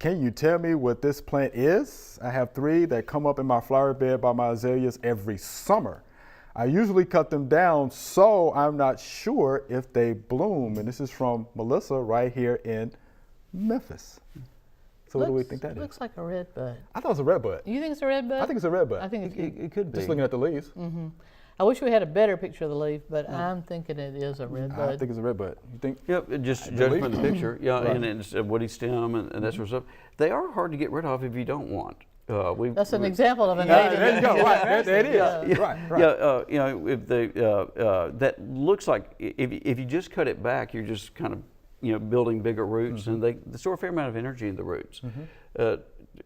Can you tell me what this plant is? I have 3 that come up in my flower bed by my azaleas every summer. I usually cut them down, so I'm not sure if they bloom. And this is from Melissa right here in Memphis. So what do we think that is? Looks like a redbud. I thought it was a redbud. You think it's a redbud? I think it's a redbud. I think It could be. Just looking at the leaves. Mm-hmm. I wish we had a better picture of the leaf, but I'm thinking it is a redbud. I think it's a redbud. You think? Yep, just judging from the picture. Yeah, Right. and it's a woody stem and that sort of stuff. They are hard to get rid of if you don't want. That's an example of a Yeah, native. there you go. Right, there it is. Yeah. Right, right. Yeah, you know, if that looks like if you just cut it back, you're just kind of building bigger roots, and they store a fair amount of energy in the roots.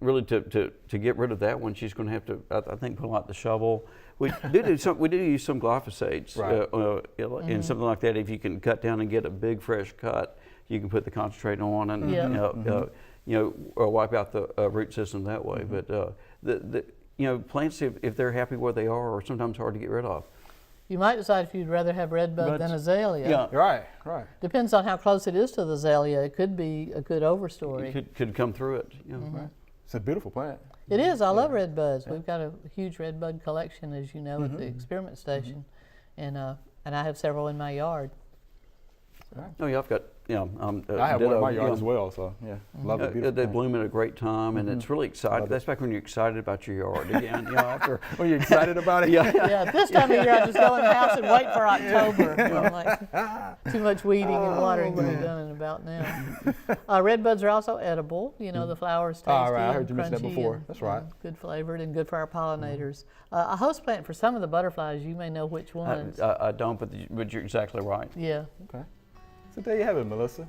Really, to get rid of that one, she's going to have to, I think, pull out the shovel. We do use some glyphosates, Right. and something like that. If you can cut down and get a big fresh cut, you can put the concentrate on and wipe out the root system that way. But plants, if they're happy where they are sometimes hard to get rid of. You might decide if you'd rather have redbud than azalea. Yeah. Right, right. Depends on how close it is to the azalea. It could be a good overstory. It could come through it. Right. It's a beautiful plant. It is. I love redbuds. We've got a huge redbud collection, as you know, at the experiment station, and I have several in my yard. Oh yeah, I've got I have one in my yard as well, so yeah, love it. Beautiful they plant. bloom at a great time, and it's really exciting. That's back when you're excited about your yard again. After When you're excited about it. Yeah, this time of year I just go in the house and wait for October. Like, too much weeding and watering to be done in about now. Redbuds are also edible. The flowers tasty. All right, I heard you mention that crunchy before. and, That's right. Good flavored and good for our pollinators. A host plant for some of the butterflies. You may know which ones. I don't, but you're exactly right. Yeah. Okay. So there you have it, Melissa.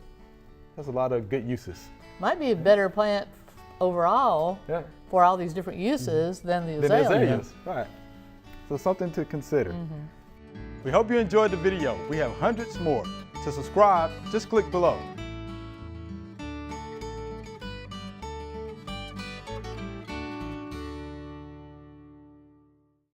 That's a lot of good uses. Might be a better plant overall for all these different uses than the azalea. azaleas, right. So something to consider. We hope you enjoyed the video. We have hundreds more. To subscribe, just click below.